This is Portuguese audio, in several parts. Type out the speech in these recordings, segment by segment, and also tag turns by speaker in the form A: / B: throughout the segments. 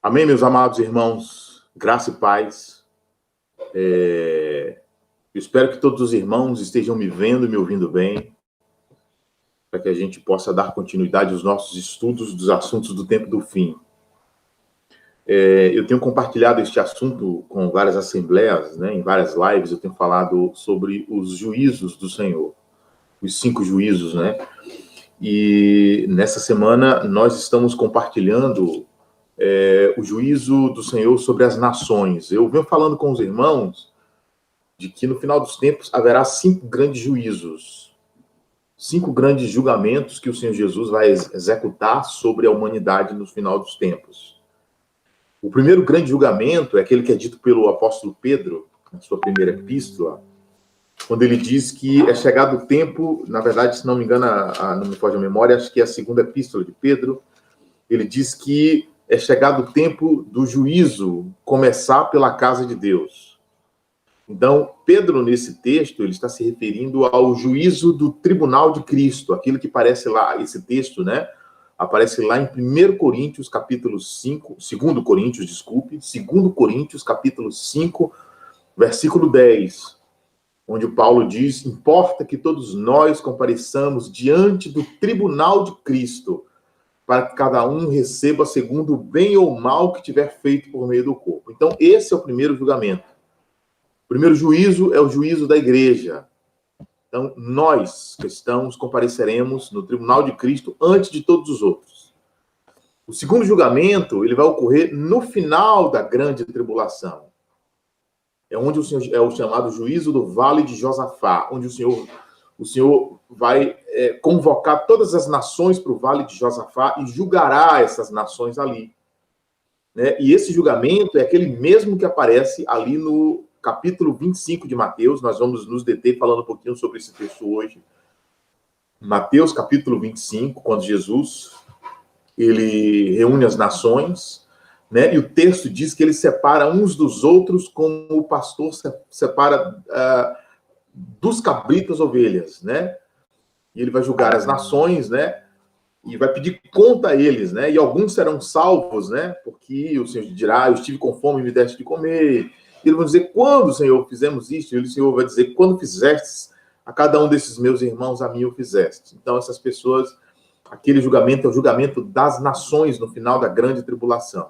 A: Amém, meus amados irmãos, graça e paz. Eu espero que todos os irmãos estejam me vendo e me ouvindo bem, para que a gente possa dar continuidade aos nossos estudos dos assuntos do tempo do fim. Eu tenho compartilhado este assunto com várias assembleias, né, em várias lives. Eu tenho falado sobre os juízos do Senhor, os 5 juízos, né? E nessa semana nós estamos compartilhando o juízo do Senhor sobre as nações. Eu venho falando com os irmãos de que no final dos tempos haverá 5 grandes juízos, 5 grandes julgamentos que o Senhor Jesus vai executar sobre a humanidade no final dos tempos. O primeiro grande julgamento é aquele que é dito pelo apóstolo Pedro, na sua primeira epístola, quando ele diz que é chegado o tempo, na verdade, se não me engano, não me foge a memória, acho que é a segunda epístola de Pedro, ele diz que é chegado o tempo do juízo começar pela casa de Deus. Então, Pedro, nesse texto, ele está se referindo ao juízo do tribunal de Cristo, aquilo que aparece lá, esse texto, né? Aparece lá em 1 Coríntios, capítulo 5, 2 Coríntios, desculpe, 2 Coríntios, capítulo 5, versículo 10, onde o Paulo diz: importa que todos nós compareçamos diante do tribunal de Cristo, para que cada um receba segundo o bem ou mal que tiver feito por meio do corpo. Então, esse é o primeiro julgamento. O primeiro juízo é o juízo da igreja. Então, nós, cristãos, compareceremos no tribunal de Cristo antes de todos os outros. O segundo julgamento, ele vai ocorrer no final da grande tribulação. É onde é o chamado juízo do Vale de Josafá, onde o Senhor vai convocar todas as nações para o Vale de Josafá e julgará essas nações ali. Né? E esse julgamento é aquele mesmo que aparece ali no capítulo 25 de Mateus. Nós vamos nos deter falando um pouquinho sobre esse texto hoje. Mateus, capítulo 25, quando Jesus ele reúne as nações, né? E o texto diz que ele separa uns dos outros como o pastor separa dos cabritos ovelhas, né? E ele vai julgar as nações, né? E vai pedir conta a eles, né? E alguns serão salvos, né? Porque o Senhor dirá: eu estive com fome e me deste de comer. E eles vão dizer: quando, Senhor, fizemos isto? E o Senhor vai dizer: quando fizestes a cada um desses meus irmãos, a mim o fizeste. Então, essas pessoas, aquele julgamento é o julgamento das nações no final da grande tribulação.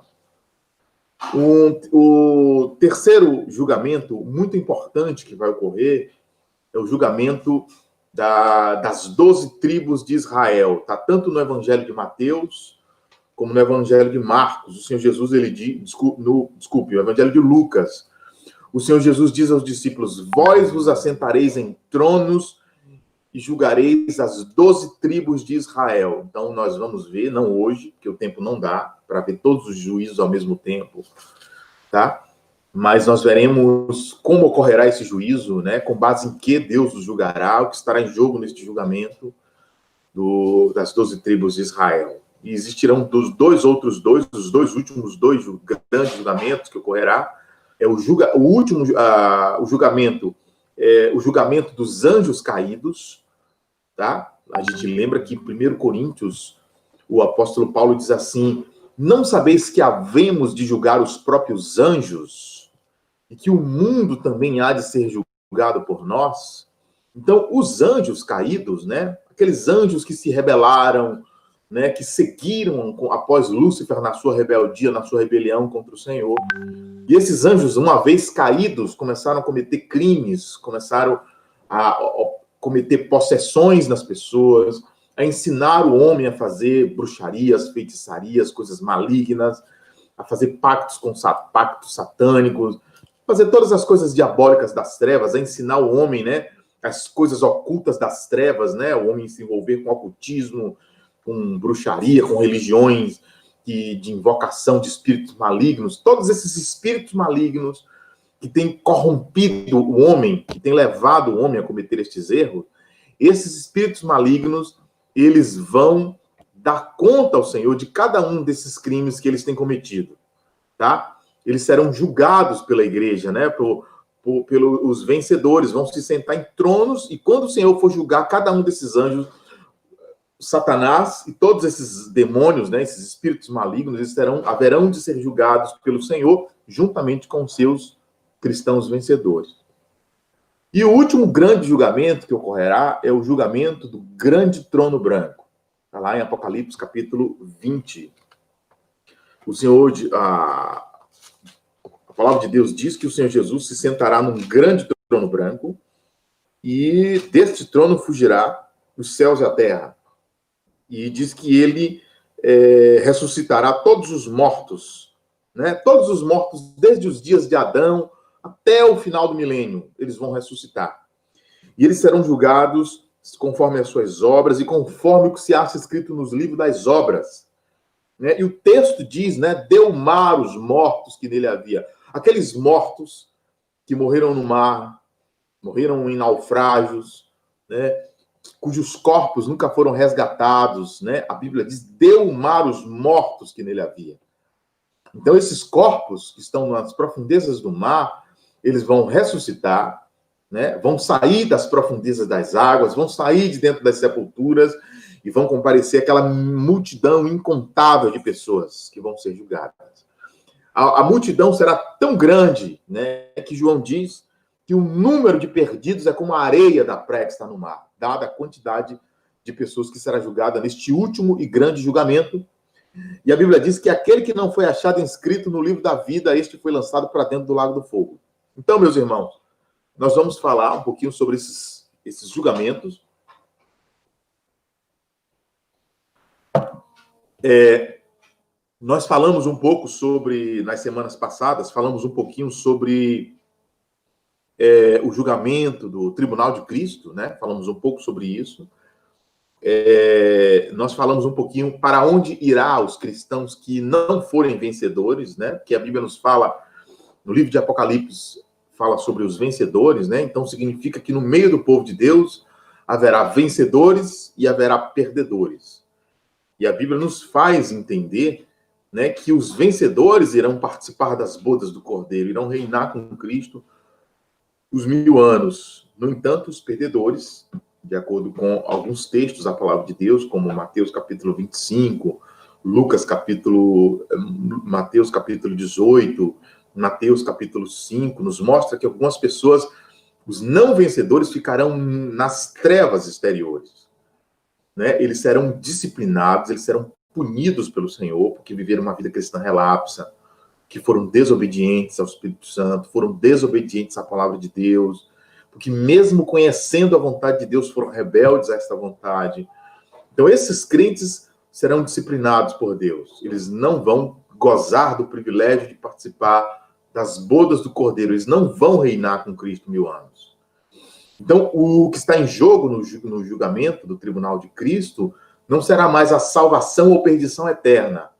A: O terceiro julgamento, muito importante, que vai ocorrer, é o julgamento das 12 tribos de Israel. Está tanto no Evangelho de Mateus como no Evangelho de Marcos. O Senhor Jesus, ele diz, o Evangelho de Lucas. O Senhor Jesus diz aos discípulos: vós vos assentareis em tronos e julgareis as 12 tribos de Israel. Então, nós vamos ver, não hoje, porque o tempo não dá para ver todos os juízos ao mesmo tempo, tá? Mas nós veremos como ocorrerá esse juízo, né? Com base em que Deus os julgará, o que estará em jogo neste julgamento das 12 tribos de Israel. E existirão os dois últimos grandes julgamentos que ocorrerá. O julgamento dos anjos caídos, tá? A gente lembra que em 1 Coríntios, o apóstolo Paulo diz assim: não sabeis que havemos de julgar os próprios anjos e que o mundo também há de ser julgado por nós? Então, os anjos caídos, né? Aqueles anjos que se rebelaram, né? Que seguiram após Lúcifer na sua rebeldia, na sua rebelião contra o Senhor. E esses anjos, uma vez caídos, começaram a cometer crimes, começaram a cometer possessões nas pessoas, a ensinar o homem a fazer bruxarias, feitiçarias, coisas malignas, a fazer pactos satânicos, fazer todas as coisas diabólicas das trevas, a ensinar o homem, né, as coisas ocultas das trevas, né, o homem se envolver com ocultismo, com bruxaria, com religiões de invocação de espíritos malignos. Todos esses espíritos malignos que têm corrompido o homem, que têm levado o homem a cometer estes erros, esses espíritos malignos, eles vão dar conta ao Senhor de cada um desses crimes que eles têm cometido, tá? Eles serão julgados pela igreja, né? Pelos vencedores, vão se sentar em tronos, e quando o Senhor for julgar cada um desses anjos, Satanás e todos esses demônios, né, esses espíritos malignos, eles haverão de ser julgados pelo Senhor, juntamente com os seus cristãos vencedores. E o último grande julgamento que ocorrerá é o julgamento do grande trono branco. Está lá em Apocalipse, capítulo 20. O Senhor, a palavra de Deus diz que o Senhor Jesus se sentará num grande trono branco e deste trono fugirá os céus e a terra. E diz que ele ressuscitará todos os mortos, né? Todos os mortos, desde os dias de Adão até o final do milênio, eles vão ressuscitar. E eles serão julgados conforme as suas obras e conforme o que se acha escrito nos livros das obras. Né? E o texto diz, né, deu mar os mortos que nele havia. Aqueles mortos que morreram no mar, morreram em naufrágios, né, cujos corpos nunca foram resgatados, né? A Bíblia diz, deu o mar os mortos que nele havia. Então, esses corpos que estão nas profundezas do mar, eles vão ressuscitar, né? Vão sair das profundezas das águas, vão sair de dentro das sepulturas e vão comparecer aquela multidão incontável de pessoas que vão ser julgadas. A multidão será tão grande, né, que João diz que o número de perdidos é como a areia da praia que está no mar, dada a quantidade de pessoas que será julgada neste último e grande julgamento. E a Bíblia diz que aquele que não foi achado inscrito no livro da vida, este foi lançado para dentro do lago do fogo. Então, meus irmãos, nós vamos falar um pouquinho sobre esses julgamentos. Nós falamos um pouco sobre, nas semanas passadas, falamos um pouquinho sobre o julgamento do Tribunal de Cristo, né? Falamos um pouco sobre isso. Nós falamos um pouquinho para onde irá os cristãos que não forem vencedores, né? Porque a Bíblia nos fala, no livro de Apocalipse, fala sobre os vencedores, né? Então significa que no meio do povo de Deus haverá vencedores e haverá perdedores. E a Bíblia nos faz entender, né, que os vencedores irão participar das bodas do Cordeiro, irão reinar com Cristo os 1000 anos. No entanto, os perdedores, de acordo com alguns textos da palavra de Deus, como Mateus capítulo 25, Mateus capítulo 18, Mateus capítulo 5, nos mostra que algumas pessoas, os não vencedores, ficarão nas trevas exteriores. Né? Eles serão disciplinados, eles serão punidos pelo Senhor, porque viveram uma vida cristã relapsa, que foram desobedientes ao Espírito Santo, foram desobedientes à palavra de Deus, porque mesmo conhecendo a vontade de Deus, foram rebeldes a esta vontade. Então, esses crentes serão disciplinados por Deus. Eles não vão gozar do privilégio de participar das bodas do Cordeiro. Eles não vão reinar com Cristo 1000 anos. Então, o que está em jogo no julgamento do Tribunal de Cristo não será mais a salvação ou perdição eterna.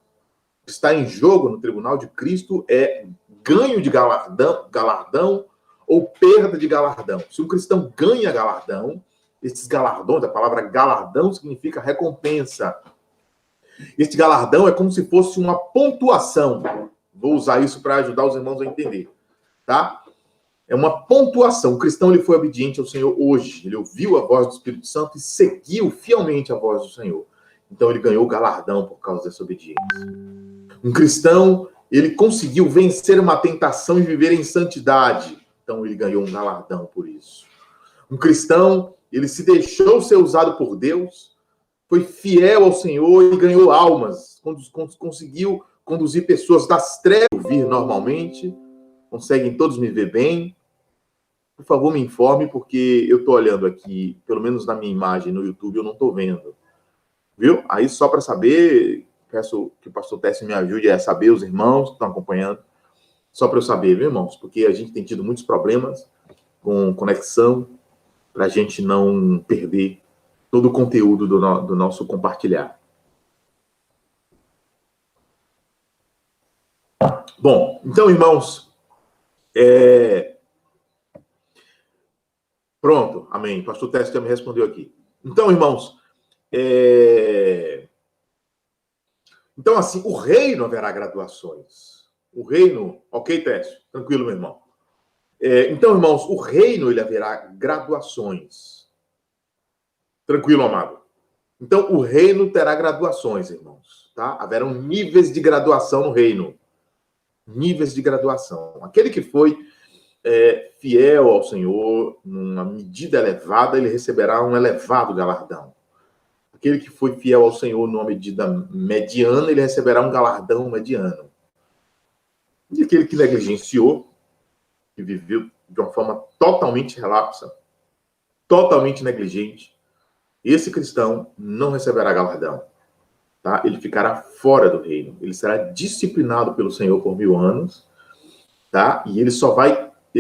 A: O que está em jogo no Tribunal de Cristo é ganho de galardão ou perda de galardão. Se um cristão ganha galardão, esses galardões, a palavra galardão significa recompensa. Este galardão é como se fosse uma pontuação. Vou usar isso para ajudar os irmãos a entender, tá? É uma pontuação. O cristão, ele foi obediente ao Senhor hoje. Ele ouviu a voz do Espírito Santo e seguiu fielmente a voz do Senhor. Então, ele ganhou o galardão por causa dessa obediência. Um cristão, ele conseguiu vencer uma tentação e viver em santidade. Então, ele ganhou um galardão por isso. Um cristão, ele se deixou ser usado por Deus, foi fiel ao Senhor e ganhou almas. Conseguiu conduzir pessoas das trevas a ouvir normalmente. Conseguem todos me ver bem? Por favor, me informe, porque eu estou olhando aqui, pelo menos na minha imagem no YouTube, eu não estou vendo. Viu? Aí, só para saber, peço que o pastor Técio me ajude a saber, os irmãos que estão acompanhando, só para eu saber, viu, irmãos? Porque a gente tem tido muitos problemas com conexão, para a gente não perder todo o conteúdo do nosso compartilhar. Bom, então, irmãos, pronto, amém. Pastor Técio já me respondeu aqui. Então, irmãos, então, assim, o reino haverá graduações. O reino, ok, Técio? Tranquilo, meu irmão. Então, irmãos, o reino, ele haverá graduações. Tranquilo, amado. Então, o reino terá graduações, irmãos, tá? Haverão níveis de graduação no reino. Níveis de graduação. Aquele que foi fiel ao Senhor, numa medida elevada, ele receberá um elevado galardão. Aquele que foi fiel ao Senhor numa medida mediana, ele receberá um galardão mediano. E aquele que negligenciou, que viveu de uma forma totalmente relapsa, totalmente negligente, esse cristão não receberá galardão. Tá? Ele ficará fora do reino. Ele será disciplinado pelo Senhor por 1000 anos, tá? E ele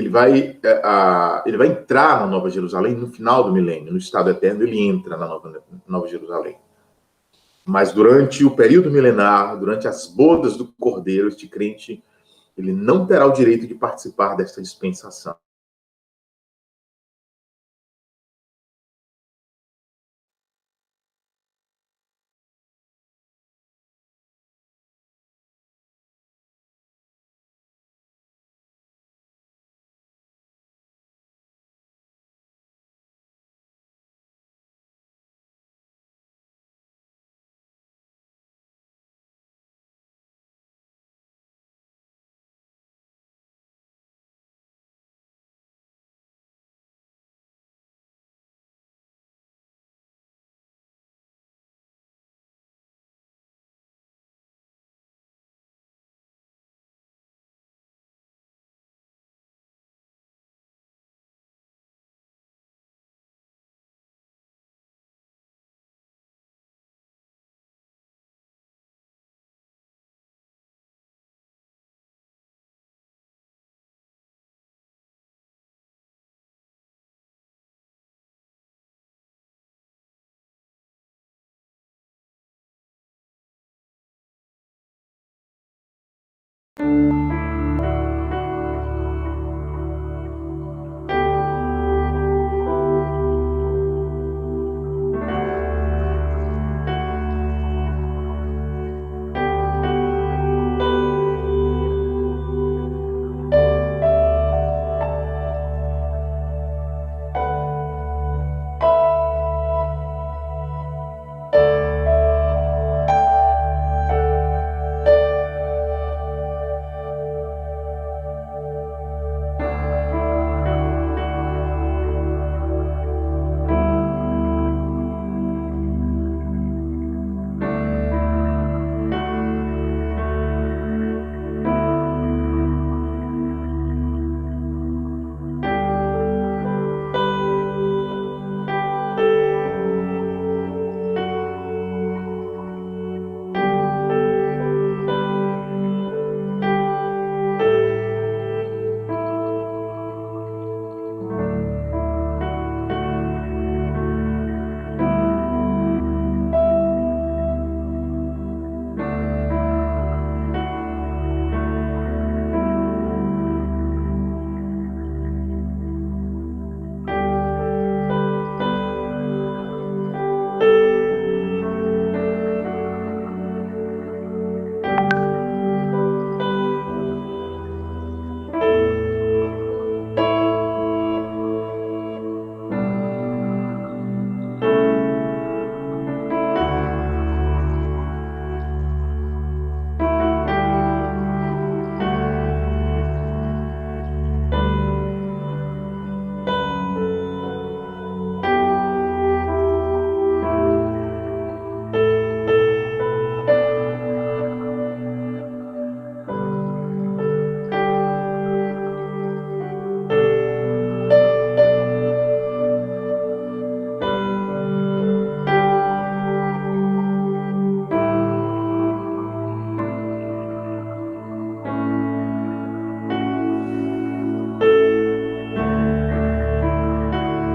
A: vai entrar na Nova Jerusalém no final do milênio, no estado eterno, ele entra na Nova Jerusalém. Mas durante o período milenar, durante as bodas do Cordeiro, este crente, ele não terá o direito de participar desta dispensação.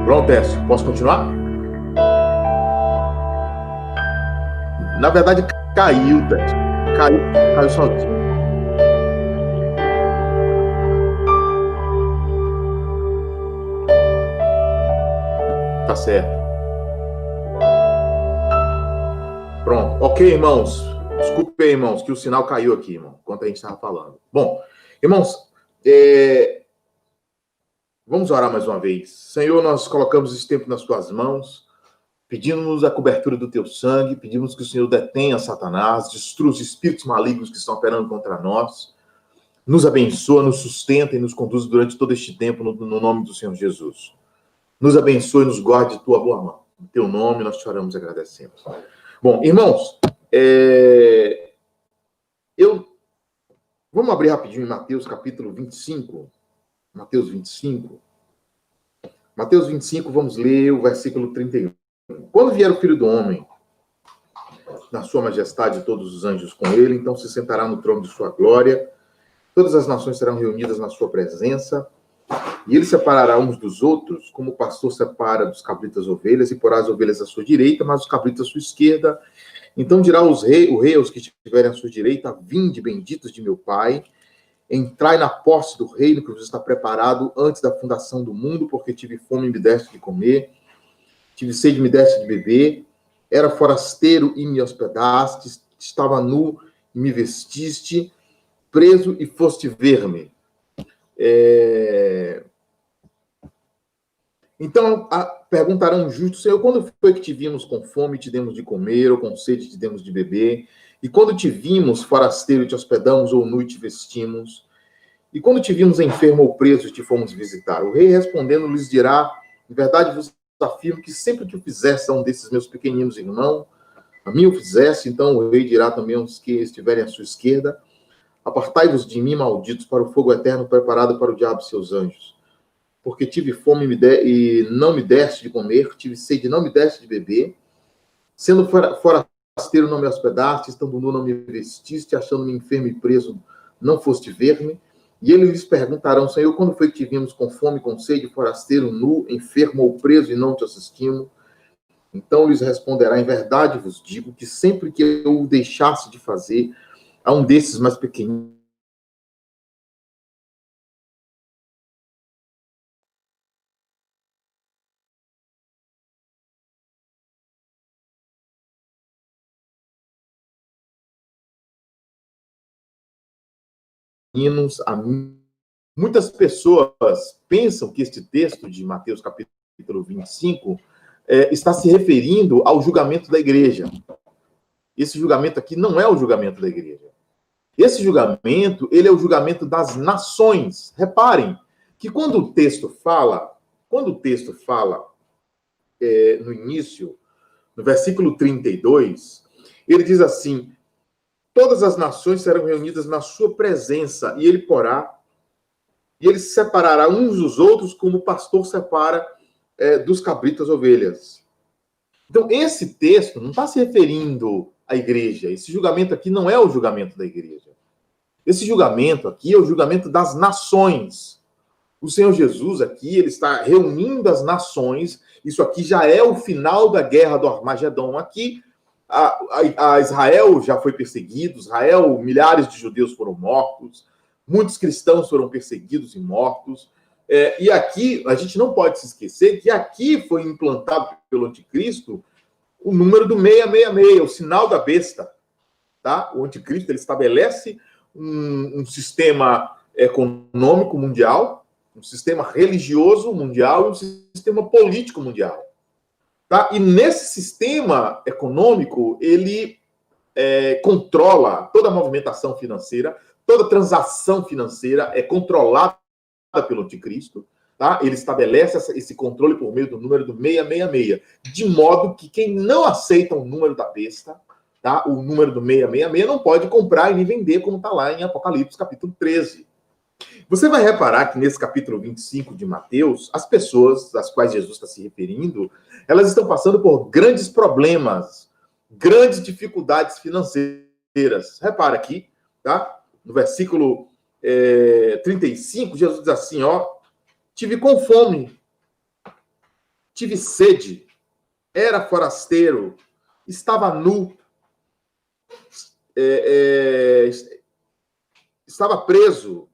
A: Pronto, Écio, posso continuar? Na verdade, caiu, Décio. Caiu sozinho. Tá certo. Pronto. Ok, irmãos. Desculpe aí, irmãos, que o sinal caiu aqui, irmão, enquanto a gente estava falando. Bom, irmãos, vamos orar mais uma vez. Senhor, nós colocamos esse tempo nas tuas mãos. Pedimos a cobertura do teu sangue, pedimos que o Senhor detenha Satanás, destrua os espíritos malignos que estão operando contra nós, nos abençoa, nos sustenta e nos conduz durante todo este tempo no nome do Senhor Jesus. Nos abençoe e nos guarde de tua boa mão. Em teu nome nós te oramos e agradecemos. Bom, irmãos, vamos abrir rapidinho em Mateus capítulo 25. Mateus 25. Mateus 25, vamos ler o versículo 31. Quando vier o Filho do Homem, na sua majestade e todos os anjos com ele, então se sentará no trono de sua glória, todas as nações serão reunidas na sua presença, e ele separará uns dos outros, como o pastor separa dos cabritos as ovelhas, e porá as ovelhas à sua direita, mas os cabritos à sua esquerda. Então dirá o rei aos que estiverem à sua direita: vinde, benditos de meu Pai, entrai na posse do reino que vos está preparado antes da fundação do mundo, porque tive fome e me deste de comer, tive sede e me deste de beber, era forasteiro e me hospedaste, estava nu e me vestiste, preso e foste ver-me. Então, perguntarão justos: Senhor, quando foi que te vimos com fome e te demos de comer, ou com sede e te demos de beber? E quando te vimos forasteiro e te hospedamos, ou nu e te vestimos? E quando te vimos enfermo ou preso e te fomos visitar? O rei respondendo lhes dirá: em verdade vos afirmo que sempre que o fizesse a um desses meus pequeninos irmãos, a mim o fizesse. Então o rei dirá também aos que estiverem à sua esquerda: apartai-vos de mim, malditos, para o fogo eterno preparado para o diabo e seus anjos. Porque tive fome e não me deste de comer, tive sede e não me deste de beber, sendo forasteiro não me hospedaste, estando nu não me vestiste, achando-me enfermo e preso não foste ver-me. E eles lhes perguntarão: Senhor, quando foi que te vimos com fome, com sede, forasteiro, nu, enfermo ou preso e não te assistimos? Então lhes responderá: em verdade vos digo que sempre que eu o deixasse de fazer a um desses mais pequeninos, a mim. Muitas pessoas pensam que este texto de Mateus capítulo 25 está se referindo ao julgamento da igreja. Esse julgamento aqui não é o julgamento da igreja. Esse julgamento, ele é o julgamento das nações. Reparem que quando o texto fala no início, no versículo 32, ele diz assim: todas as nações serão reunidas na sua presença, e ele separará uns dos outros, como o pastor separa dos cabritos as ovelhas. Então, esse texto não está se referindo à igreja. Esse julgamento aqui não é o julgamento da igreja. Esse julgamento aqui é o julgamento das nações. O Senhor Jesus aqui, ele está reunindo as nações. Isso aqui já é o final da guerra do Armagedon. Aqui, a Israel já foi perseguido. Israel, milhares de judeus foram mortos. Muitos cristãos foram perseguidos e mortos. E aqui, a gente não pode se esquecer que aqui foi implantado pelo anticristo o número do 666, o sinal da besta. Tá? O anticristo, ele estabelece um sistema econômico mundial, um sistema religioso mundial e um sistema político mundial. Tá? E nesse sistema econômico, ele controla toda a movimentação financeira, toda transação financeira é controlada pelo anticristo. Tá? Ele estabelece esse controle por meio do número do 666, de modo que quem não aceita o número da besta, tá? O número do 666, não pode comprar e nem vender, como está lá em Apocalipse, capítulo 13. Você vai reparar que nesse capítulo 25 de Mateus, as pessoas às quais Jesus está se referindo, elas estão passando por grandes problemas, grandes dificuldades financeiras. Repara aqui, tá? No versículo 35, Jesus diz assim, ó: tive com fome, tive sede, era forasteiro, estava nu, estava preso.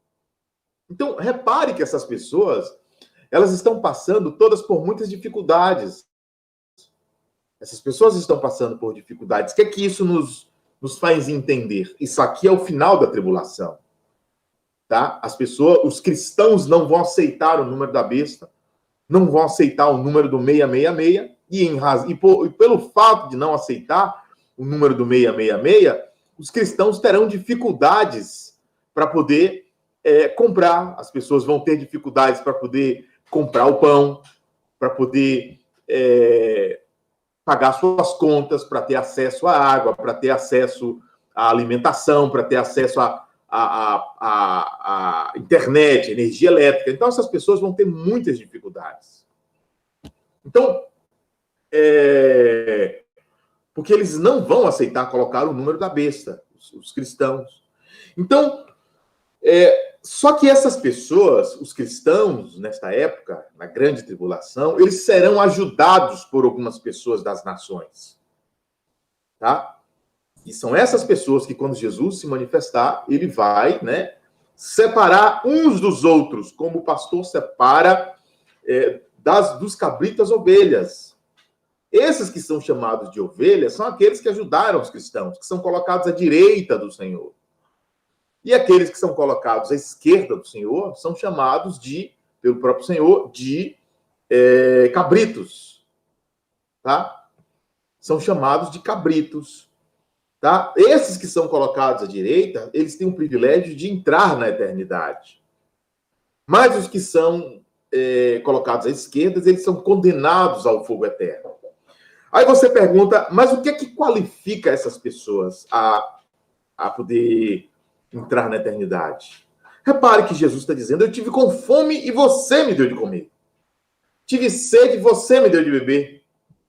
A: Então, repare que essas pessoas, elas estão passando todas por muitas dificuldades. Essas pessoas estão passando por dificuldades. O que é que isso nos faz entender? Isso aqui é o final da tribulação. Tá? As pessoas, os cristãos não vão aceitar o número da besta, não vão aceitar o número do 666, e pelo fato de não aceitar o número do 666, os cristãos terão dificuldades para poder comprar. As pessoas vão ter dificuldades para poder comprar o pão, para poder pagar suas contas, para ter acesso à água, para ter acesso à alimentação, para ter acesso à internet, energia elétrica. Então, essas pessoas vão ter muitas dificuldades. Então, porque eles não vão aceitar colocar o número da besta, os cristãos. Então, só que essas pessoas, os cristãos, nesta época, na grande tribulação, eles serão ajudados por algumas pessoas das nações. Tá? E são essas pessoas que, quando Jesus se manifestar, ele vai, separar uns dos outros, como o pastor separa dos cabritos as ovelhas. Esses que são chamados de ovelhas são aqueles que ajudaram os cristãos, que são colocados à direita do Senhor. E aqueles que são colocados à esquerda do Senhor são chamados pelo próprio Senhor, de cabritos. Tá? São chamados de cabritos. Tá? Esses que são colocados à direita, eles têm o privilégio de entrar na eternidade. Mas os que são colocados à esquerda, eles são condenados ao fogo eterno. Aí você pergunta, mas o que é que qualifica essas pessoas a poder entrar na eternidade? Repare que Jesus está dizendo, eu tive com fome e você me deu de comer. Tive sede e você me deu de beber.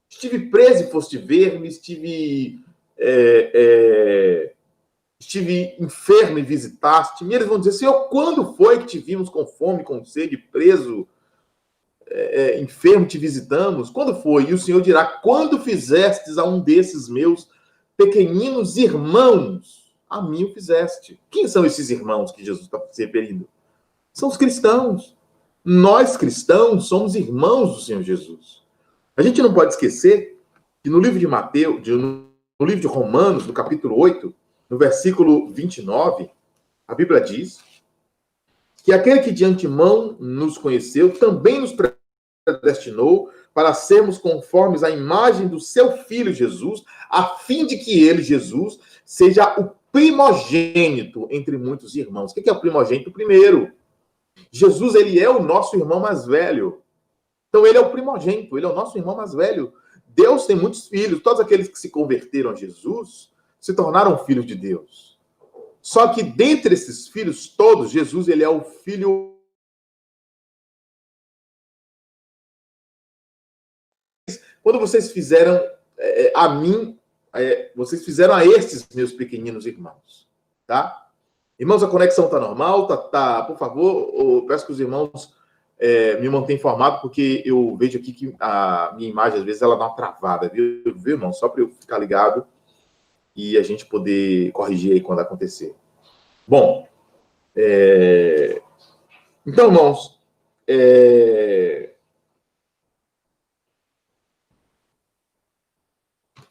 A: Estive preso e foste ver-me, estive enfermo e visitaste-me. E eles vão dizer, Senhor, quando foi que te vimos com fome, com sede, preso, enfermo, te visitamos? Quando foi? E o Senhor dirá, quando fizestes a um desses meus pequeninos irmãos, a mim o fizeste. Quem são esses irmãos que Jesus está se referindo? São os cristãos. Nós, cristãos, somos irmãos do Senhor Jesus. A gente não pode esquecer que no livro de Mateus, no livro de Romanos, no capítulo 8, no versículo 29, a Bíblia diz que aquele que de antemão nos conheceu também nos predestinou para sermos conformes à imagem do seu Filho Jesus, a fim de que ele, Jesus, seja o primogênito entre muitos irmãos. O que é o primogênito? Primeiro, Jesus, ele é o nosso irmão mais velho. Então, ele é o primogênito, ele é o nosso irmão mais velho. Deus tem muitos filhos. Todos aqueles que se converteram a Jesus se tornaram filhos de Deus. Só que dentre esses filhos todos, Jesus, ele é o filho. Quando vocês fizeram a mim, vocês fizeram a estes meus pequeninos irmãos, tá? Irmãos, a conexão está normal? Tá, por favor, eu peço que os irmãos me mantenham informado, porque eu vejo aqui que a minha imagem, às vezes, ela dá uma travada, viu irmão? Só para eu ficar ligado e a gente poder corrigir aí quando acontecer. Bom, então, irmãos,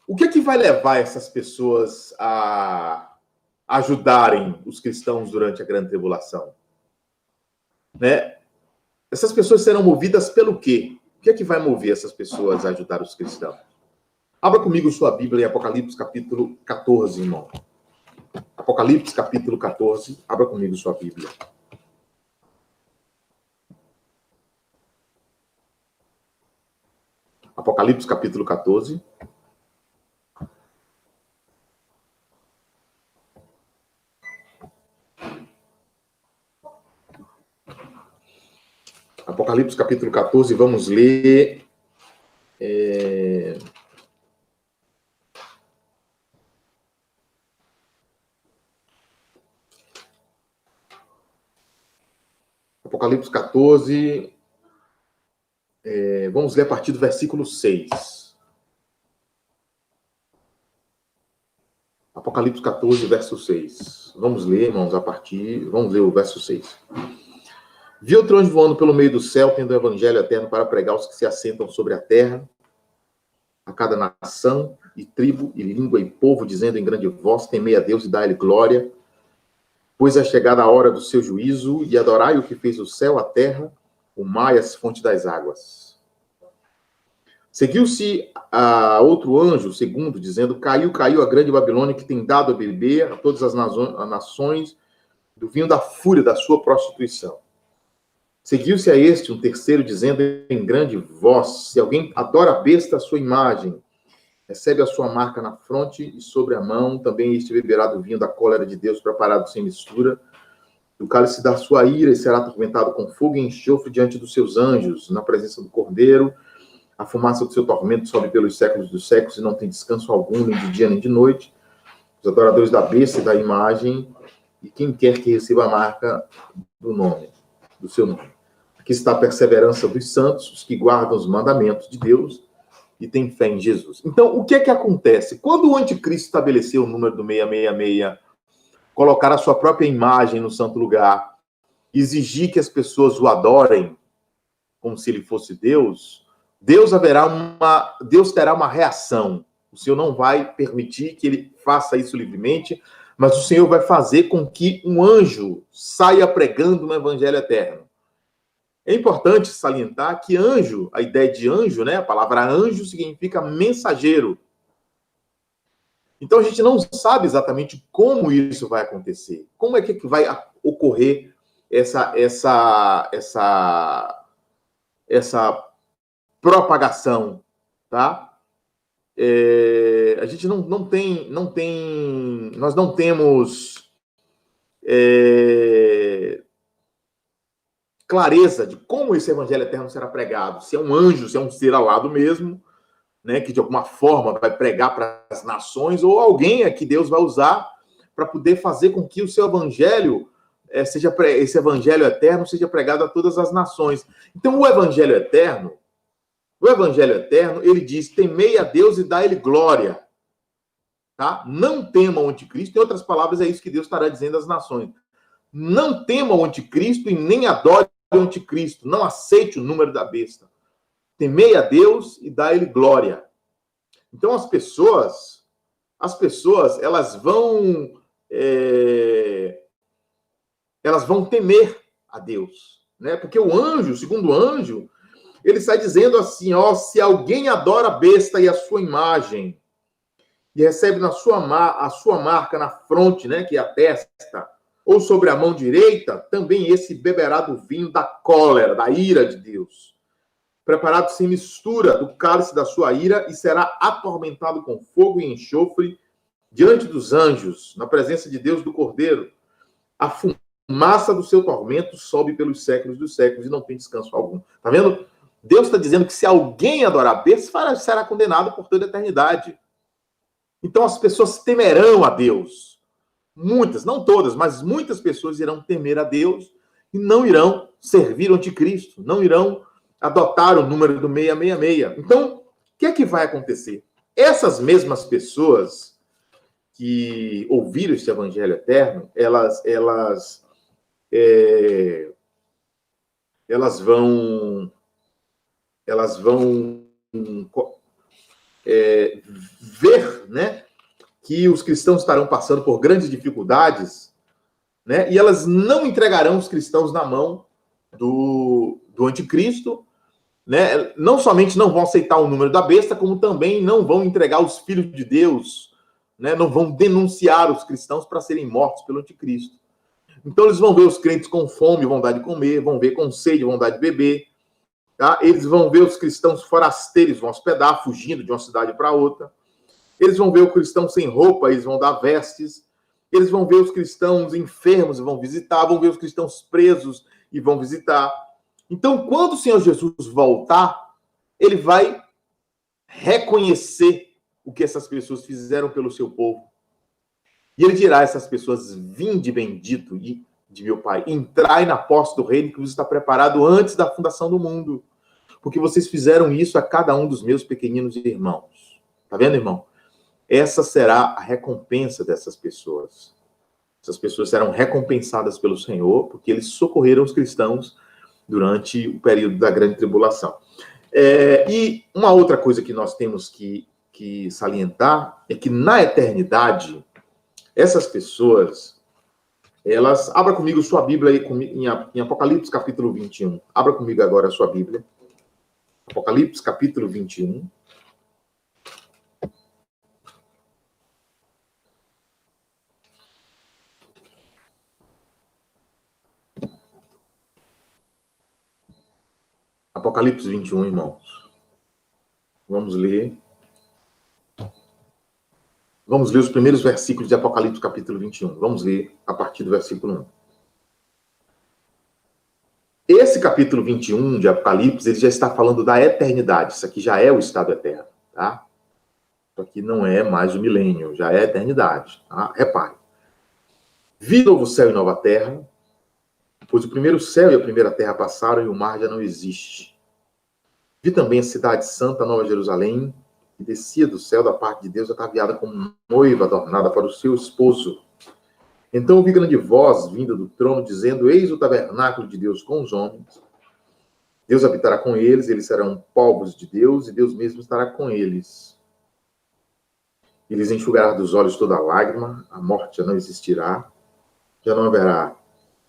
A: o que é que vai levar essas pessoas a ajudarem os cristãos durante a grande tribulação? Essas pessoas serão movidas pelo quê? O que é que vai mover essas pessoas a ajudar os cristãos? Abra comigo sua Bíblia em Apocalipse capítulo 14, irmão. Apocalipse capítulo 14. Abra comigo sua Bíblia. Apocalipse capítulo 14. Apocalipse capítulo 14, vamos ler. Apocalipse 14, vamos ler a partir do versículo 6. Apocalipse 14, verso 6. Vamos ler, irmãos, vamos ler o verso 6. Vi outro anjo voando pelo meio do céu, tendo o evangelho eterno para pregar aos que se assentam sobre a terra, a cada nação, e tribo, e língua, e povo, dizendo em grande voz, temei a Deus e dai-lhe glória, pois é chegada a hora do seu juízo, e adorai o que fez o céu, a terra, o mar e as fontes das águas. Seguiu-se a outro anjo, segundo, dizendo: caiu a grande Babilônia, que tem dado a beber a todas as nações do vinho da fúria da sua prostituição. Seguiu-se a este um terceiro, dizendo em grande voz: se alguém adora a besta, a sua imagem, recebe a sua marca na fronte e sobre a mão, também este beberá do vinho da cólera de Deus, preparado sem mistura, do cálice da sua ira, e será atormentado com fogo e enxofre diante dos seus anjos, na presença do Cordeiro. A fumaça do seu tormento sobe pelos séculos dos séculos e não tem descanso algum, nem de dia nem de noite. Os adoradores da besta e da imagem, e quem quer que receba a marca do seu nome. Aqui está a perseverança dos santos, os que guardam os mandamentos de Deus e têm fé em Jesus. Então, o que é que acontece? Quando o anticristo estabeleceu o número do 666, colocar a sua própria imagem no santo lugar, exigir que as pessoas o adorem como se ele fosse Deus, Deus terá uma reação. O Senhor não vai permitir que ele faça isso livremente, mas o Senhor vai fazer com que um anjo saia pregando um evangelho eterno. É importante salientar que anjo, a ideia de anjo, né, a palavra anjo significa mensageiro. Então a gente não sabe exatamente como isso vai acontecer. Como é que vai ocorrer essa propagação, tá? A gente nós não temos clareza de como esse evangelho eterno será pregado. Se é um anjo, se é um ser alado mesmo, né, que de alguma forma vai pregar para as nações, ou alguém que Deus vai usar para poder fazer com que o seu evangelho, esse evangelho eterno, seja pregado a todas as nações. Então, o evangelho eterno, ele diz: temei a Deus e dá-lhe glória. Tá? Não tema o anticristo. Em outras palavras, é isso que Deus estará dizendo às nações. Não tema o anticristo e nem adore o anticristo. Não aceite o número da besta. Temei a Deus e dá-lhe glória. Então, as pessoas, elas vão temer a Deus, né? Porque o anjo, o segundo anjo, ele sai dizendo assim, ó: se alguém adora a besta e a sua imagem, e recebe a sua marca na fronte, né, que é a testa, ou sobre a mão direita, também esse beberá do vinho da cólera, da ira de Deus, preparado sem mistura do cálice da sua ira, e será atormentado com fogo e enxofre diante dos anjos, na presença de Deus, do Cordeiro. A fumaça do seu tormento sobe pelos séculos dos séculos e não tem descanso algum. Tá vendo? Deus está dizendo que se alguém adorar a besta, será condenado por toda a eternidade. Então as pessoas temerão a Deus. Muitas, não todas, mas muitas pessoas irão temer a Deus e não irão servir o anticristo, não irão adotar o número do 666. Então, o que é que vai acontecer? Essas mesmas pessoas que ouviram este evangelho eterno, elas vão ver, né, que os cristãos estarão passando por grandes dificuldades, né, e elas não entregarão os cristãos na mão do anticristo, né? Não somente não vão aceitar o número da besta, como também não vão entregar os filhos de Deus, né? Não vão denunciar os cristãos para serem mortos pelo anticristo. Então eles vão ver os crentes com fome, vão dar de comer, vão ver com sede, vão dar de beber. Tá? Eles vão ver os cristãos forasteiros, vão hospedar, fugindo de uma cidade para outra. Eles vão ver o cristão sem roupa, eles vão dar vestes. Eles vão ver os cristãos enfermos e vão visitar, vão ver os cristãos presos e vão visitar. Então, quando o Senhor Jesus voltar, ele vai reconhecer o que essas pessoas fizeram pelo seu povo. E ele dirá a essas pessoas: vinde bendito de meu Pai, entrai na posse do reino que vos está preparado antes da fundação do mundo, porque vocês fizeram isso a cada um dos meus pequeninos irmãos. Tá vendo, irmão? Essa será a recompensa dessas pessoas. Essas pessoas serão recompensadas pelo Senhor, porque eles socorreram os cristãos durante o período da grande tribulação. E uma outra coisa que nós temos que salientar é que na eternidade, essas pessoas, elas... Abra comigo sua Bíblia aí em Apocalipse, capítulo 21. Abra comigo agora a sua Bíblia. Apocalipse, capítulo 21. Apocalipse 21, irmãos. Vamos ler. Vamos ler os primeiros versículos de Apocalipse, capítulo 21. Vamos ler a partir do versículo 1. Esse capítulo 21 de Apocalipse, ele já está falando da eternidade. Isso aqui já é o estado eterno, tá? Isso aqui não é mais o milênio, já é a eternidade, tá? Repare. Vi novo céu e nova terra, pois o primeiro céu e a primeira terra passaram e o mar já não existe. Vi também a cidade santa, Nova Jerusalém, que descia do céu da parte de Deus, ataviada como noiva adornada para o seu esposo. Então ouvi grande voz vinda do trono, dizendo: Eis o tabernáculo de Deus com os homens. Deus habitará com eles, eles serão povos de Deus, e Deus mesmo estará com eles. Eles enxugará dos olhos toda lágrima, a morte já não existirá, já não haverá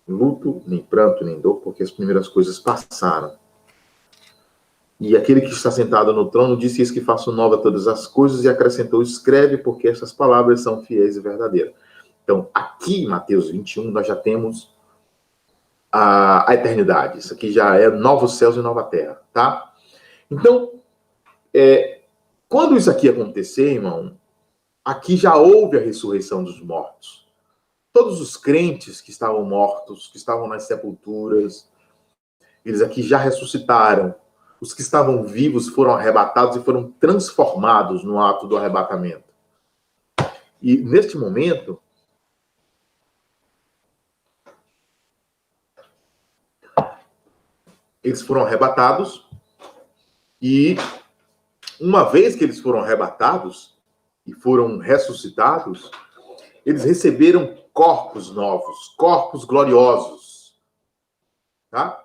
A: luto, nem pranto, nem dor, porque as primeiras coisas passaram. E aquele que está sentado no trono disse: Eis que faço nova todas as coisas, e acrescentou: Escreve, porque essas palavras são fiéis e verdadeiras. Então, aqui em Mateus 21, nós já temos a eternidade. Isso aqui já é novos céus e nova terra, tá? Então, quando isso aqui acontecer, irmão, aqui já houve a ressurreição dos mortos. Todos os crentes que estavam mortos, que estavam nas sepulturas, eles aqui já ressuscitaram. Os que estavam vivos foram arrebatados e foram transformados no ato do arrebatamento. E, neste momento, eles foram arrebatados e, uma vez que eles foram arrebatados e foram ressuscitados, eles receberam corpos novos, corpos gloriosos. Tá?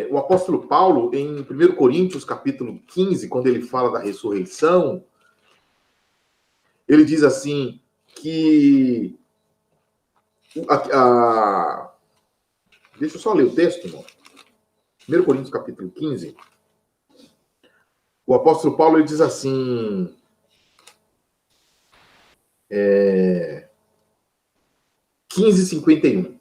A: O apóstolo Paulo, em 1 Coríntios, capítulo 15, quando ele fala da ressurreição, ele diz assim que... Deixa eu só ler o texto, irmão. 1 Coríntios, capítulo 15. O apóstolo Paulo, ele diz assim... 15:51.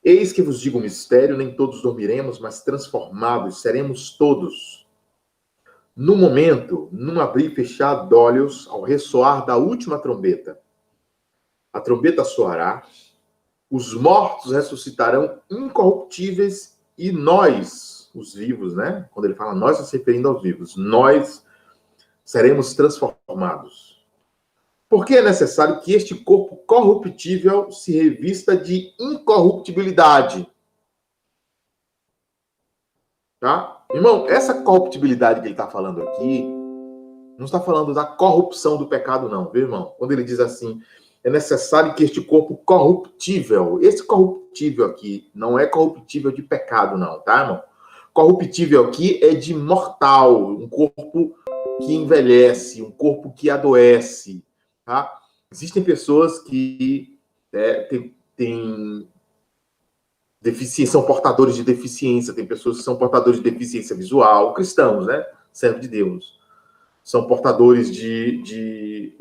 A: Eis que vos digo um mistério, nem todos dormiremos, mas transformados seremos todos. No momento, num abrir e fechar de olhos, ao ressoar da última trombeta. A trombeta soará, os mortos ressuscitarão incorruptíveis e nós, os vivos, né? Quando ele fala nós, está se referindo aos vivos. Nós seremos transformados. Porque é necessário que este corpo corruptível se revista de incorruptibilidade. Tá? Irmão, essa corruptibilidade que ele está falando aqui, não está falando da corrupção do pecado, não, viu, irmão? Quando ele diz assim, é necessário que este corpo corruptível, esse corruptível aqui, não é corruptível de pecado, não, tá, irmão? Corruptível aqui é de mortal, um corpo que envelhece, um corpo que adoece. Tá? Existem pessoas que têm deficiência, são portadores de deficiência, tem pessoas que são portadores de deficiência visual, cristãos, né? Servo de Deus. São portadores de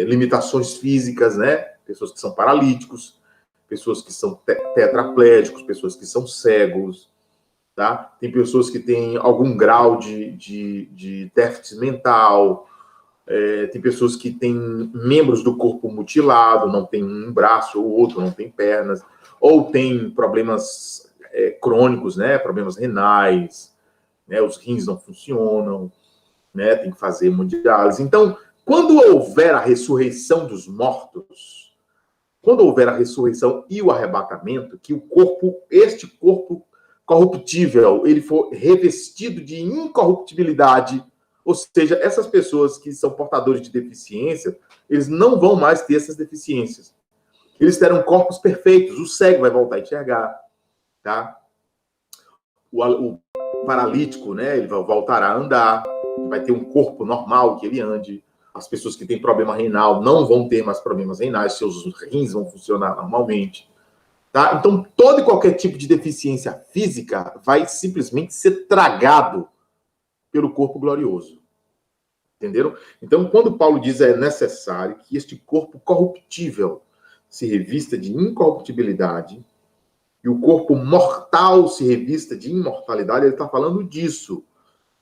A: limitações físicas, né? Pessoas que são paralíticos, pessoas que são tetraplégicos, pessoas que são cegos, tá? Tem pessoas que têm algum grau de déficit mental. Tem pessoas que têm membros do corpo mutilado, não tem um braço ou outro, não tem pernas, ou tem problemas crônicos, né? Problemas renais, né? Os rins não funcionam, né? Tem que fazer hemodiálise. Então, quando houver a ressurreição dos mortos, quando houver a ressurreição e o arrebatamento, que o corpo, este corpo corruptível, ele for revestido de incorruptibilidade. Ou seja, essas pessoas que são portadores de deficiência, eles não vão mais ter essas deficiências. Eles terão corpos perfeitos. O cego vai voltar a enxergar, tá? O paralítico, né? Ele vai voltar a andar, vai ter um corpo normal que ele ande. As pessoas que têm problema renal não vão ter mais problemas renais, seus rins vão funcionar normalmente, Tá? Então, todo e qualquer tipo de deficiência física vai simplesmente ser tragado pelo corpo glorioso. Entenderam? Então, quando Paulo diz é necessário que este corpo corruptível se revista de incorruptibilidade e o corpo mortal se revista de imortalidade, ele está falando disso,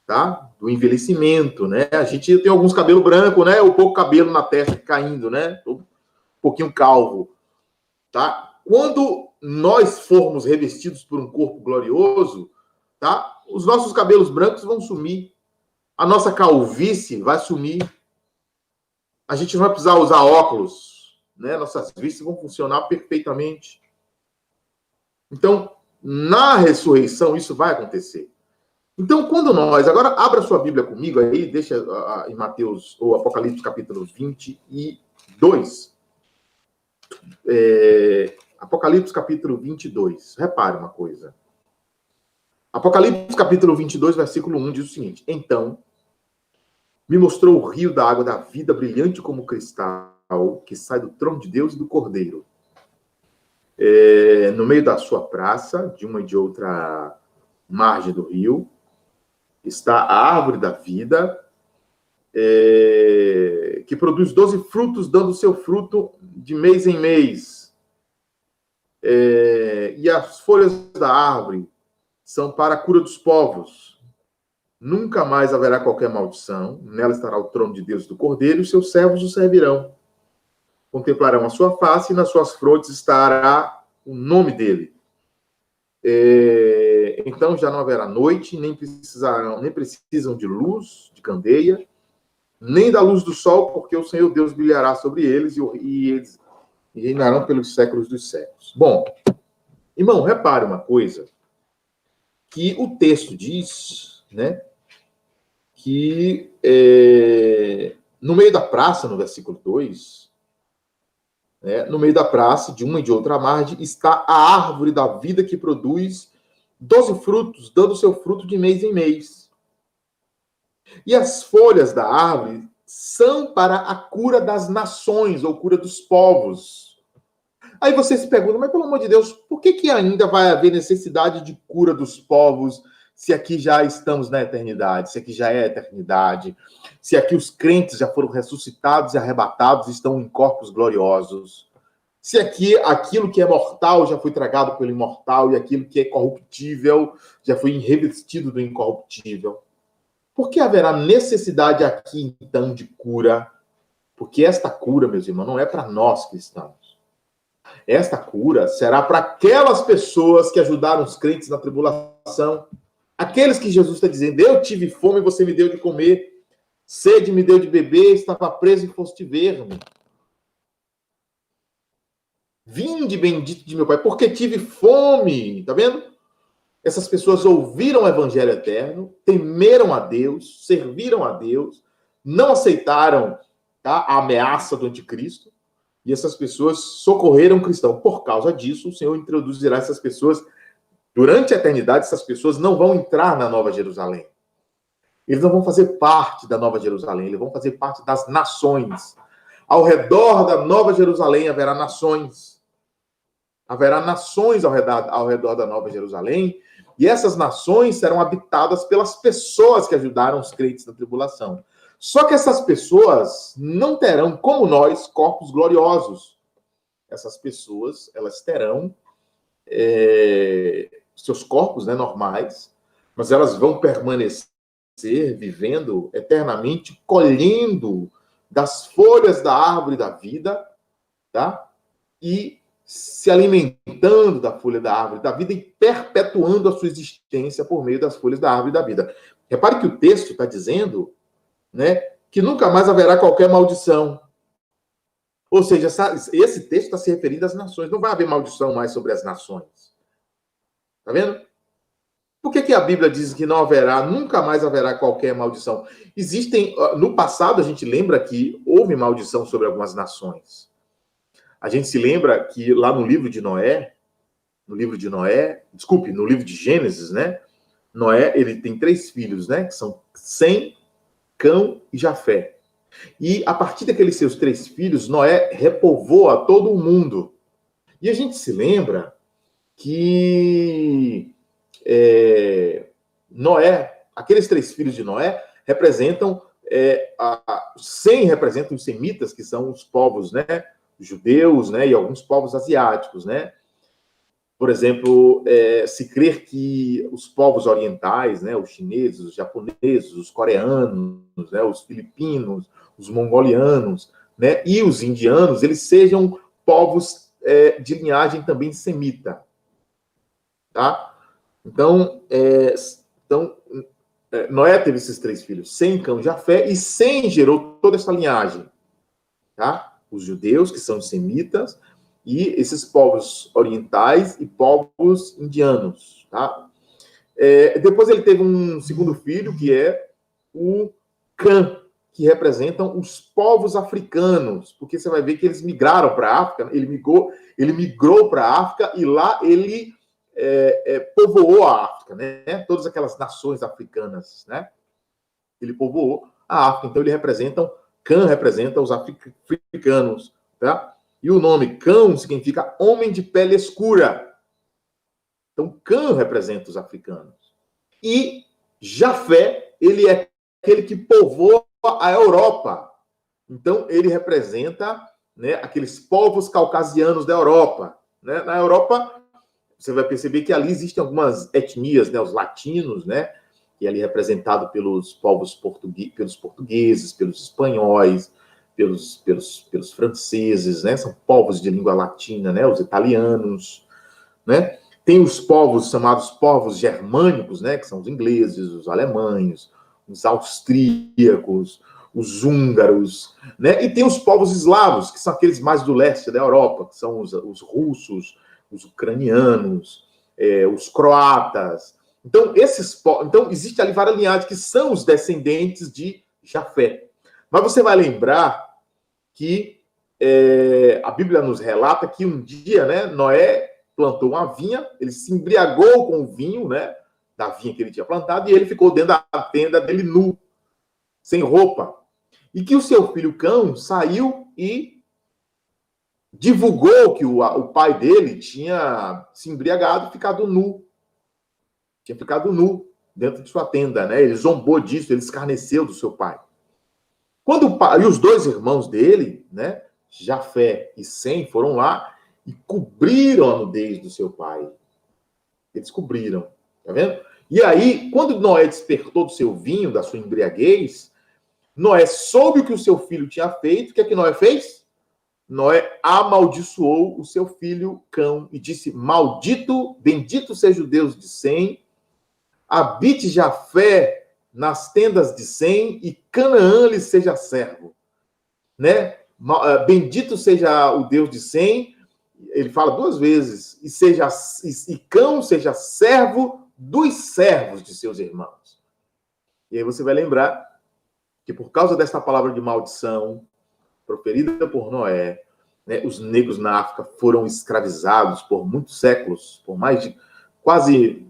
A: tá? Do envelhecimento, né? A gente tem alguns cabelos brancos, né? Ou pouco cabelo na testa caindo, né? Um pouquinho calvo, tá? Quando nós formos revestidos por um corpo glorioso, tá? Os nossos cabelos brancos vão sumir. A nossa calvície vai sumir. A gente não vai precisar usar óculos, né? Nossas vistas vão funcionar perfeitamente. Então, na ressurreição, isso vai acontecer. Então, quando nós... Agora, abra sua Bíblia comigo aí, deixa em Mateus, ou Apocalipse, capítulo 22. Apocalipse, capítulo 22. Repare uma coisa. Apocalipse, capítulo 22, versículo 1, diz o seguinte: Então, me mostrou o rio da água da vida, brilhante como cristal, que sai do trono de Deus e do Cordeiro. No meio da sua praça, de uma e de outra margem do rio, está a árvore da vida, que produz 12 frutos, dando seu fruto de mês em mês. E as folhas da árvore são para a cura dos povos. Nunca mais haverá qualquer maldição. Nela estará o trono de Deus e do Cordeiro, e os seus servos o servirão. Contemplarão a sua face, e nas suas frontes estará o nome dele. Então já não haverá noite, nem precisam de luz, de candeia, nem da luz do sol, porque o Senhor Deus brilhará sobre eles, e eles reinarão pelos séculos dos séculos. Bom, irmão, repare uma coisa, que o texto diz, né, que no meio da praça, no versículo 2, no meio da praça, de uma e de outra margem, está a árvore da vida que produz 12 frutos, dando seu fruto de mês em mês. E as folhas da árvore são para a cura das nações, ou cura dos povos. Aí você se pergunta, mas pelo amor de Deus, por que ainda vai haver necessidade de cura dos povos, se aqui já estamos na eternidade, se aqui já é a eternidade, se aqui os crentes já foram ressuscitados e arrebatados e estão em corpos gloriosos, se aqui aquilo que é mortal já foi tragado pelo imortal e aquilo que é corruptível já foi revestido do incorruptível. Por que haverá necessidade aqui, então, de cura? Porque esta cura, meus irmãos, não é para nós cristãos. Esta cura será para aquelas pessoas que ajudaram os crentes na tribulação. Aqueles que Jesus está dizendo, eu tive fome e você me deu de comer, sede me deu de beber, estava preso e foste ver-me. Vinde, bendito de meu Pai, porque tive fome. Está vendo? Essas pessoas ouviram o evangelho eterno, temeram a Deus, serviram a Deus, não aceitaram, tá, a ameaça do anticristo, e essas pessoas socorreram o cristão. Por causa disso, o Senhor introduzirá essas pessoas. Durante a eternidade, essas pessoas não vão entrar na Nova Jerusalém. Eles não vão fazer parte da Nova Jerusalém, eles vão fazer parte das nações. Ao redor da Nova Jerusalém haverá nações. Haverá nações ao redor da Nova Jerusalém, e essas nações serão habitadas pelas pessoas que ajudaram os crentes na tribulação. Só que essas pessoas não terão, como nós, corpos gloriosos. Essas pessoas, elas terão seus corpos, né, normais, mas elas vão permanecer vivendo eternamente, colhendo das folhas da árvore da vida, tá? E se alimentando da folha da árvore da vida e perpetuando a sua existência por meio das folhas da árvore da vida. Repare que o texto está dizendo, né, que nunca mais haverá qualquer maldição. Ou seja, esse texto está se referindo às nações. Não vai haver maldição mais sobre as nações. Está vendo? Por que a Bíblia diz que não haverá, nunca mais haverá qualquer maldição? No passado, a gente lembra que houve maldição sobre algumas nações. A gente se lembra que lá no livro de Gênesis, né? Noé, ele tem 3 filhos, né? Que são Sem, Cão e Jafé. E a partir daqueles seus 3 filhos, Noé repovoa todo o mundo. E a gente se lembra que Noé, aqueles 3 filhos de Noé, representam, Sem representam os semitas, que são os povos, né, judeus, né, e alguns povos asiáticos, né? Por exemplo, se crer que os povos orientais, né, os chineses, os japoneses, os coreanos, né, os filipinos, os mongolianos, né, e os indianos, eles sejam povos de linhagem também semita, tá? Então, Noé teve esses 3 filhos, Sem, Cão e Jafé, e Sem gerou toda essa linhagem, tá? Os judeus, que são semitas, e esses povos orientais e povos indianos, tá? Depois ele teve um segundo filho, que é o Cã, que representam os povos africanos, porque você vai ver que eles migraram para a África, ele migrou para a África e lá ele povoou a África, né? Todas aquelas nações africanas, né? Ele povoou a África, então Cã representa os africanos, tá? E o nome Cão significa homem de pele escura. Então, Cã representa os africanos. E Jafé, ele é aquele que povoa a Europa. Então, ele representa, né, aqueles povos caucasianos da Europa. Né? Na Europa, você vai perceber que ali existem algumas etnias, né, os latinos, né, que é ali representado pelos povos pelos portugueses, pelos espanhóis, pelos franceses, né? São povos de língua latina, né? Os italianos, né? Tem os povos chamados povos germânicos, né? Que são os ingleses, os alemães, os austríacos, os húngaros, né? E tem os povos eslavos, que são aqueles mais do leste da Europa, que são os russos, os ucranianos, os croatas. Então, existe ali várias linhagens que são os descendentes de Jafé. Mas você vai lembrar que a Bíblia nos relata que um dia, né, Noé plantou uma vinha, ele se embriagou com o vinho, né, da vinha que ele tinha plantado, e ele ficou dentro da tenda dele nu, sem roupa. E que o seu filho Cão saiu e divulgou que o pai dele tinha se embriagado e ficado nu. Tinha ficado nu dentro de sua tenda, né? Ele zombou disso, ele escarneceu do seu pai. Quando o pai e os 2 irmãos dele, né, Jafé e Sem, foram lá e cobriram a nudez do seu pai. Eles cobriram, tá vendo? E aí, quando Noé despertou do seu vinho, da sua embriaguez, Noé soube o que o seu filho tinha feito. O que é que Noé fez? Noé amaldiçoou o seu filho Cão e disse: maldito, bendito seja o Deus de Sem, habite Jafé nas tendas de Sem e Canaã lhe seja servo, né? Bendito seja o Deus de Sem, ele fala 2 vezes, e Cão seja servo dos servos de seus irmãos. E aí você vai lembrar que por causa dessa palavra de maldição proferida por Noé, né, os negros na África foram escravizados por muitos séculos, por mais de quase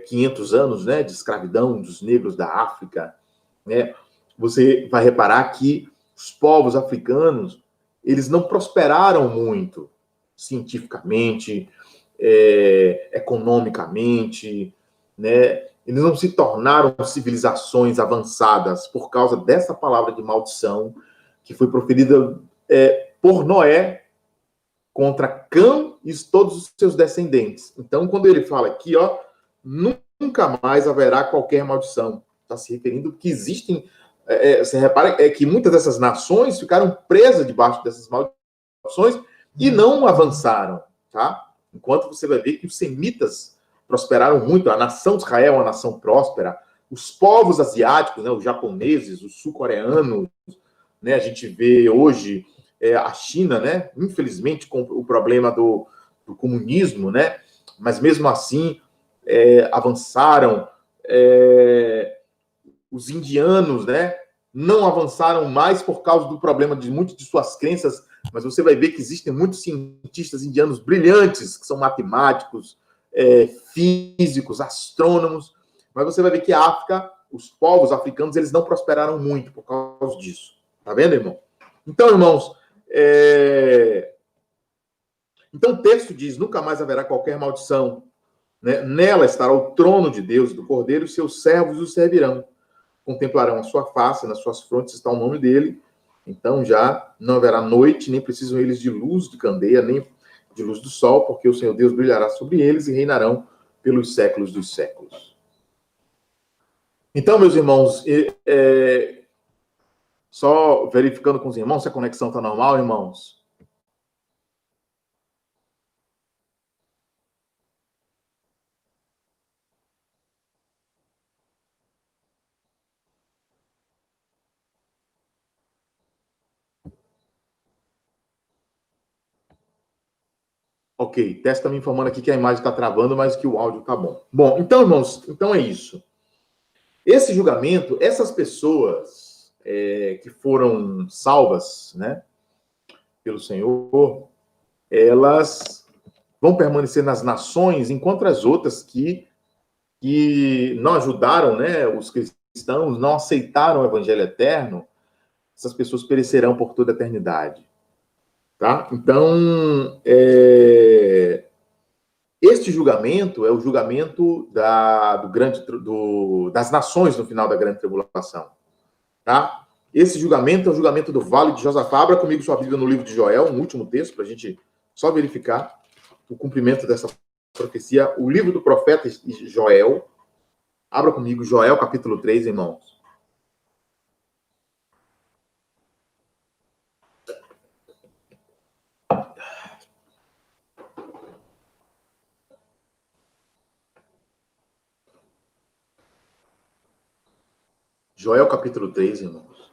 A: 500 anos, né, de escravidão dos negros da África, né? Você vai reparar que os povos africanos, eles não prosperaram muito cientificamente, economicamente, né? Eles não se tornaram civilizações avançadas por causa dessa palavra de maldição que foi proferida por Noé contra Cão e todos os seus descendentes. Então, quando ele fala aqui, ó, nunca mais haverá qualquer maldição. Está se referindo que existem... você repara que muitas dessas nações ficaram presas debaixo dessas maldições e não avançaram, tá? Enquanto você vai ver que os semitas prosperaram muito, a nação de Israel é uma nação próspera, os povos asiáticos, né, os japoneses, os sul-coreanos, né, a gente vê hoje a China, né, infelizmente com o problema do comunismo, né, mas mesmo assim avançaram, os indianos, né, não avançaram mais por causa do problema de muitas de suas crenças, mas você vai ver que existem muitos cientistas indianos brilhantes, que são matemáticos, físicos, astrônomos, mas você vai ver que a África, os povos africanos, eles não prosperaram muito por causa disso. Tá vendo, irmão? Então, irmãos, Então o texto diz, nunca mais haverá qualquer maldição, né? Nela estará o trono de Deus, do Cordeiro, e seus servos o servirão. Contemplarão a sua face, nas suas frontes está o nome dele. Então já não haverá noite, nem precisam eles de luz de candeia, nem de luz do sol, porque o Senhor Deus brilhará sobre eles e reinarão pelos séculos dos séculos. Então, meus irmãos, só verificando com os irmãos se a conexão está normal, irmãos. Ok, teste está me informando aqui que a imagem está travando, mas que o áudio está bom. Bom, então, irmãos, então é isso. Esse julgamento, essas pessoas que foram salvas, né, pelo Senhor, elas vão permanecer nas nações, enquanto as outras que não ajudaram, né, os cristãos, não aceitaram o evangelho eterno, essas pessoas perecerão por toda a eternidade. Tá? Então, este julgamento é o julgamento das nações no final da grande tribulação. Tá? Esse julgamento é o julgamento do Vale de Josafá. Abra comigo sua Bíblia no livro de Joel, um último texto, para a gente só verificar o cumprimento dessa profecia. O livro do profeta Joel. Abra comigo Joel, capítulo 3, irmãos. Joel, capítulo 3, irmãos.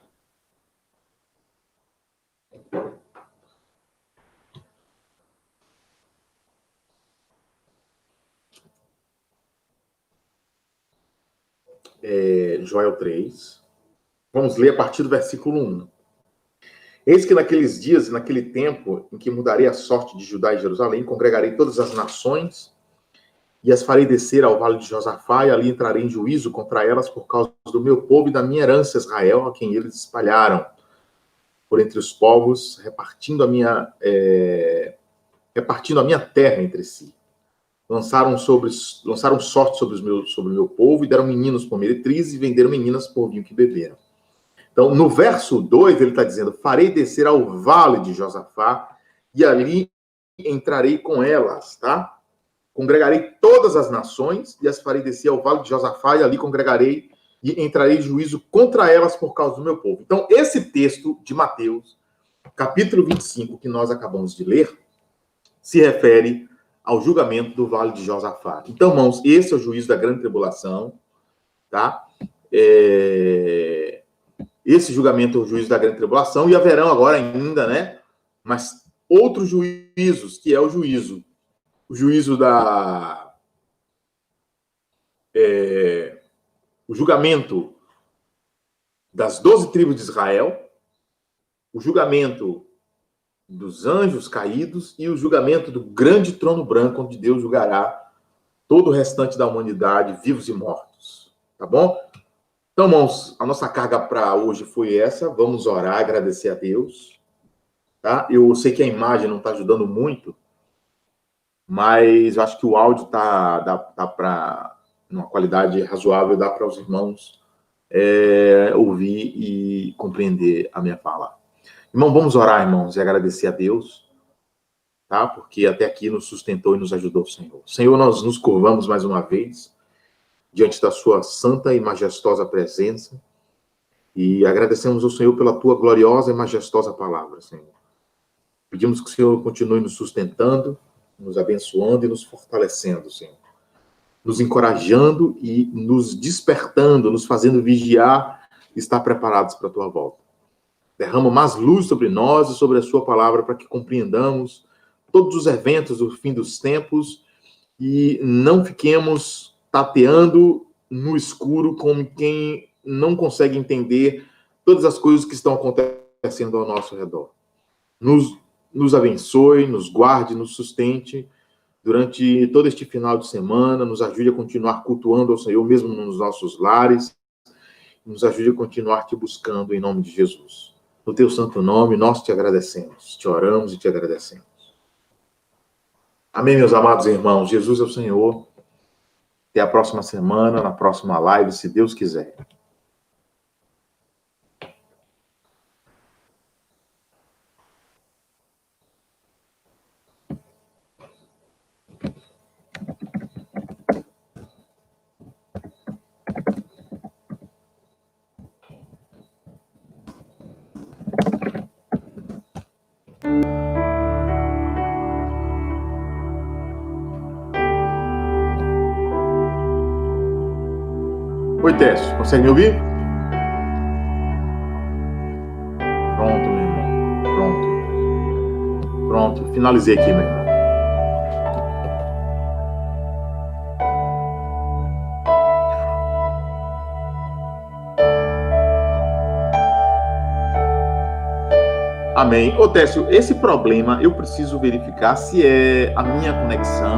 A: Joel 3. Vamos ler a partir do versículo 1. Eis que naqueles dias e naquele tempo em que mudarei a sorte de Judá e Jerusalém, congregarei todas as nações e as farei descer ao vale de Josafá, e ali entrarei em juízo contra elas por causa do meu povo e da minha herança Israel, a quem eles espalharam por entre os povos, repartindo a minha terra entre si. Lançaram sorte sobre o meu povo e deram meninos por meretrizes e venderam meninas por vinho que beberam. Então, no verso 2, ele está dizendo, farei descer ao vale de Josafá e ali entrarei com elas, tá? Congregarei todas as nações e as farei descer ao vale de Josafá e ali congregarei e entrarei em juízo contra elas por causa do meu povo. Então, esse texto de Mateus, capítulo 25, que nós acabamos de ler, se refere ao julgamento do vale de Josafá. Então, irmãos, esse é o juízo da grande tribulação, tá? Esse julgamento é o juízo da grande tribulação, e haverão agora ainda, né? Mas outros juízos, que é o juízo o julgamento das 12 tribos de Israel, o julgamento dos anjos caídos e o julgamento do grande trono branco, onde Deus julgará todo o restante da humanidade, vivos e mortos. Tá bom? Então, irmãos, a nossa carga para hoje foi essa. Vamos orar, agradecer a Deus. Tá? Eu sei que a imagem não está ajudando muito, mas eu acho que o áudio dá para, numa qualidade razoável, dá para os irmãos ouvir e compreender a minha fala. Irmão, vamos orar, irmãos, e agradecer a Deus, tá? Porque até aqui nos sustentou e nos ajudou o Senhor. Senhor, nós nos curvamos mais uma vez diante da sua santa e majestosa presença e agradecemos ao Senhor pela tua gloriosa e majestosa palavra, Senhor. Pedimos que o Senhor continue nos sustentando, nos abençoando e nos fortalecendo, Senhor. Nos encorajando e nos despertando, nos fazendo vigiar e estar preparados para a tua volta. Derrama mais luz sobre nós e sobre a sua palavra para que compreendamos todos os eventos do fim dos tempos e não fiquemos tateando no escuro como quem não consegue entender todas as coisas que estão acontecendo ao nosso redor. Nos abençoe, nos guarde, nos sustente durante todo este final de semana, nos ajude a continuar cultuando ao Senhor, mesmo nos nossos lares, nos ajude a continuar te buscando em nome de Jesus. No teu santo nome, nós te agradecemos, te oramos e te agradecemos. Amém, meus amados irmãos. Jesus é o Senhor. Até a próxima semana, na próxima live, se Deus quiser. Oi, Técio, consegue me ouvir? Pronto, meu irmão. Pronto. Finalizei aqui, meu irmão. Amém. Ô, Técio, esse problema eu preciso verificar se é a minha conexão,